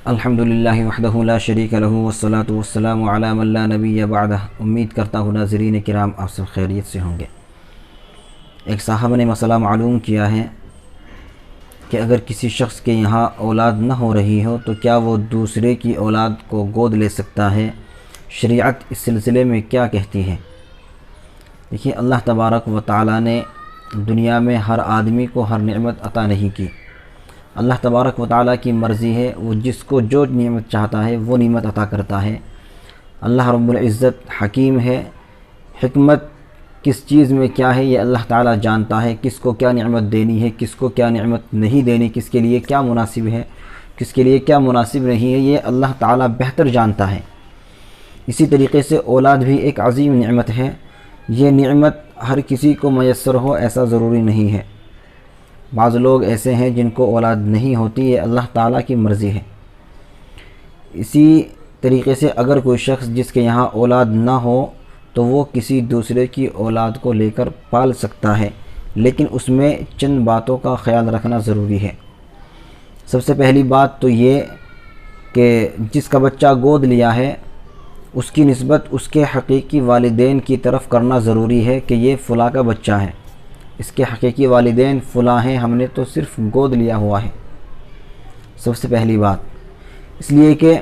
الحمدللہ وحدہ لا شریک لہ والصلاة والسلام علی من لا نبی بعدہ۔ امید کرتا ہوں ناظرین کرام آپ سب خیریت سے ہوں گے۔ ایک صاحب نے مسئلہ معلوم کیا ہے کہ اگر کسی شخص کے یہاں اولاد نہ ہو رہی ہو تو کیا وہ دوسرے کی اولاد کو گود لے سکتا ہے؟ شریعت اس سلسلے میں کیا کہتی ہے؟ دیکھیے، اللہ تبارک و تعالی نے دنیا میں ہر آدمی کو ہر نعمت عطا نہیں کی۔ اللہ تبارک و تعالیٰ کی مرضی ہے، وہ جس کو جو نعمت چاہتا ہے وہ نعمت عطا کرتا ہے۔ اللہ رب العزت حکیم ہے، حکمت کس چیز میں کیا ہے یہ اللہ تعالیٰ جانتا ہے، کس کو کیا نعمت دینی ہے، کس کو کیا نعمت نہیں دینی، کس کے لیے کیا مناسب ہے، کس کے لیے کیا مناسب نہیں ہے، یہ اللہ تعالیٰ بہتر جانتا ہے۔ اسی طریقے سے اولاد بھی ایک عظیم نعمت ہے۔ یہ نعمت ہر کسی کو میسر ہو ایسا ضروری نہیں ہے۔ بعض لوگ ایسے ہیں جن کو اولاد نہیں ہوتی، یہ اللہ تعالیٰ کی مرضی ہے۔ اسی طریقے سے اگر کوئی شخص جس کے یہاں اولاد نہ ہو تو وہ کسی دوسرے کی اولاد کو لے کر پال سکتا ہے، لیکن اس میں چند باتوں کا خیال رکھنا ضروری ہے۔ سب سے پہلی بات تو یہ کہ جس کا بچہ گود لیا ہے اس کی نسبت اس کے حقیقی والدین کی طرف کرنا ضروری ہے کہ یہ فلاں کا بچہ ہے، اس کے حقیقی والدین فلاں ہیں، ہم نے تو صرف گود لیا ہوا ہے۔ سب سے پہلی بات اس لیے کہ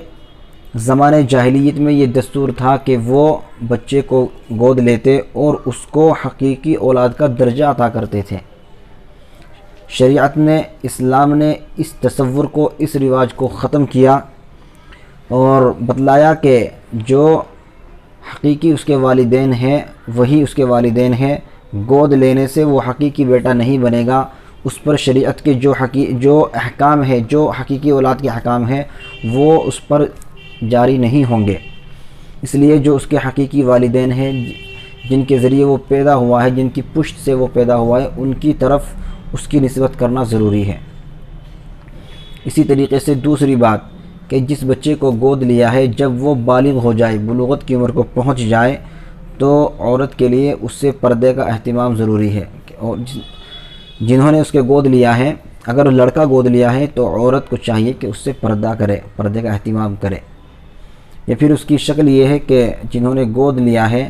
زمانہ جاہلیت میں یہ دستور تھا کہ وہ بچے کو گود لیتے اور اس کو حقیقی اولاد کا درجہ عطا کرتے تھے۔ شریعت نے، اسلام نے اس تصور کو، اس رواج کو ختم کیا اور بتلایا کہ جو حقیقی اس کے والدین ہیں وہی اس کے والدین ہیں۔ گود لینے سے وہ حقیقی بیٹا نہیں بنے گا، اس پر شریعت کے جو احکام ہے، جو حقیقی اولاد کے احکام ہیں وہ اس پر جاری نہیں ہوں گے۔ اس لیے جو اس کے حقیقی والدین ہیں، جن کے ذریعے وہ پیدا ہوا ہے، جن کی پشت سے وہ پیدا ہوا ہے، ان کی طرف اس کی نسبت کرنا ضروری ہے۔ اسی طریقے سے دوسری بات کہ جس بچے کو گود لیا ہے جب وہ بالغ ہو جائے، بلوغت کی عمر کو پہنچ جائے، تو عورت کے لیے اس سے پردے کا اہتمام ضروری ہے۔ اور جنہوں نے اس کے گود لیا ہے، اگر لڑکا گود لیا ہے تو عورت کو چاہیے کہ اس سے پردہ کرے، پردے کا اہتمام کرے۔ یا پھر اس کی شکل یہ ہے کہ جنہوں نے گود لیا ہے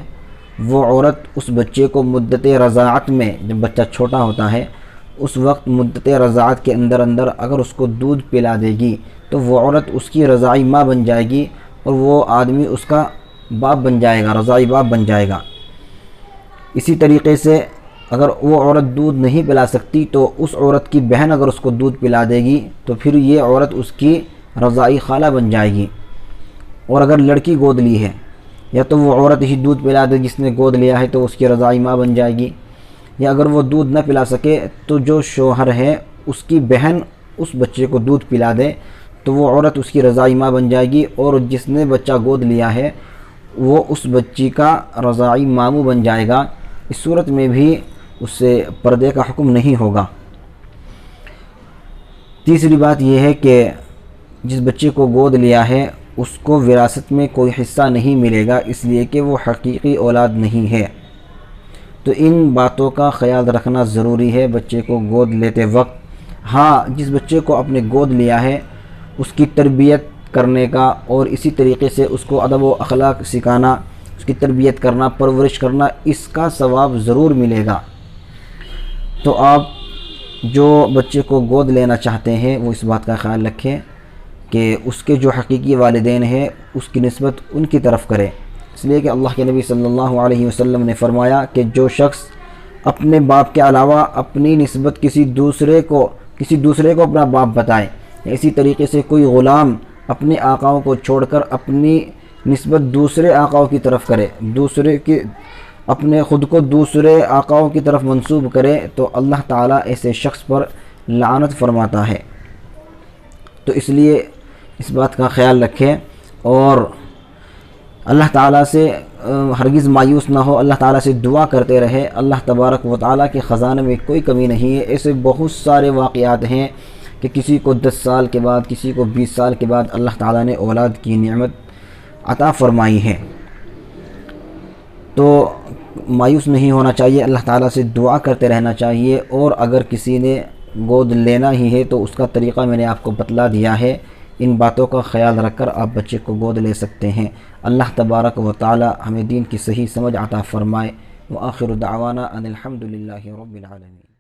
وہ عورت اس بچے کو مدت رضاعت میں، جب بچہ چھوٹا ہوتا ہے اس وقت مدت رضاعت کے اندر اگر اس کو دودھ پلا دے گی تو وہ عورت اس کی رضاعی ماں بن جائے گی اور وہ آدمی اس کا باپ بن جائے گا، رضاعی باپ بن جائے گا۔ اسی طریقے سے اگر وہ عورت دودھ نہیں پلا سکتی تو اس عورت کی بہن اگر اس کو دودھ پلا دے گی تو پھر یہ عورت اس کی رضاعی خالہ بن جائے گی۔ اور اگر لڑکی گود لی ہے یا تو وہ عورت ہی دودھ پلا دے جس نے گود لیا ہے تو اس کی رضاعی ماں بن جائے گی، یا اگر وہ دودھ نہ پلا سکے تو جو شوہر ہے اس کی بہن اس بچے کو دودھ پلا دے تو وہ عورت اس کی رضاعی ماں بن جائے گی، اور جس نے بچہ گود لیا ہے وہ اس بچی کا رضاعی ماموں بن جائے گا۔ اس صورت میں بھی اس سے پردے کا حکم نہیں ہوگا۔ تیسری بات یہ ہے کہ جس بچے کو گود لیا ہے اس کو وراثت میں کوئی حصہ نہیں ملے گا، اس لیے کہ وہ حقیقی اولاد نہیں ہے۔ تو ان باتوں کا خیال رکھنا ضروری ہے بچے کو گود لیتے وقت۔ ہاں، جس بچے کو اپنے گود لیا ہے اس کی تربیت کرنے کا اور اسی طریقے سے اس کو ادب و اخلاق سکھانا، اس کی تربیت کرنا، پرورش کرنا، اس کا ثواب ضرور ملے گا۔ تو آپ جو بچے کو گود لینا چاہتے ہیں وہ اس بات کا خیال رکھیں کہ اس کے جو حقیقی والدین ہیں اس کی نسبت ان کی طرف کرے، اس لیے کہ اللہ کے نبی صلی اللہ علیہ وسلم نے فرمایا کہ جو شخص اپنے باپ کے علاوہ اپنی نسبت کسی دوسرے کو اپنا باپ بتائے، اسی طریقے سے کوئی غلام اپنے آقاؤں کو چھوڑ کر اپنی نسبت دوسرے آقاؤں کی طرف کرے، اپنے خود کو دوسرے آقاؤں کی طرف منسوب کرے، تو اللہ تعالیٰ ایسے شخص پر لعنت فرماتا ہے۔ تو اس لیے اس بات کا خیال رکھیں اور اللہ تعالیٰ سے ہرگز مایوس نہ ہو، اللہ تعالیٰ سے دعا کرتے رہے۔ اللہ تبارک و تعالیٰ کے خزانے میں کوئی کمی نہیں ہے۔ ایسے بہت سارے واقعات ہیں کہ کسی کو 10 سال کے بعد، کسی کو 20 سال کے بعد اللہ تعالیٰ نے اولاد کی نعمت عطا فرمائی ہے۔ تو مایوس نہیں ہونا چاہیے، اللہ تعالیٰ سے دعا کرتے رہنا چاہیے، اور اگر کسی نے گود لینا ہی ہے تو اس کا طریقہ میں نے آپ کو بتلا دیا ہے ان باتوں کا خیال رکھ کر آپ بچے کو گود لے سکتے ہیں۔ اللہ تبارک و تعالی ہمیں دین کی صحیح سمجھ عطا فرمائے۔ وآخر دعوانا ان الحمد للہ رب العالمین۔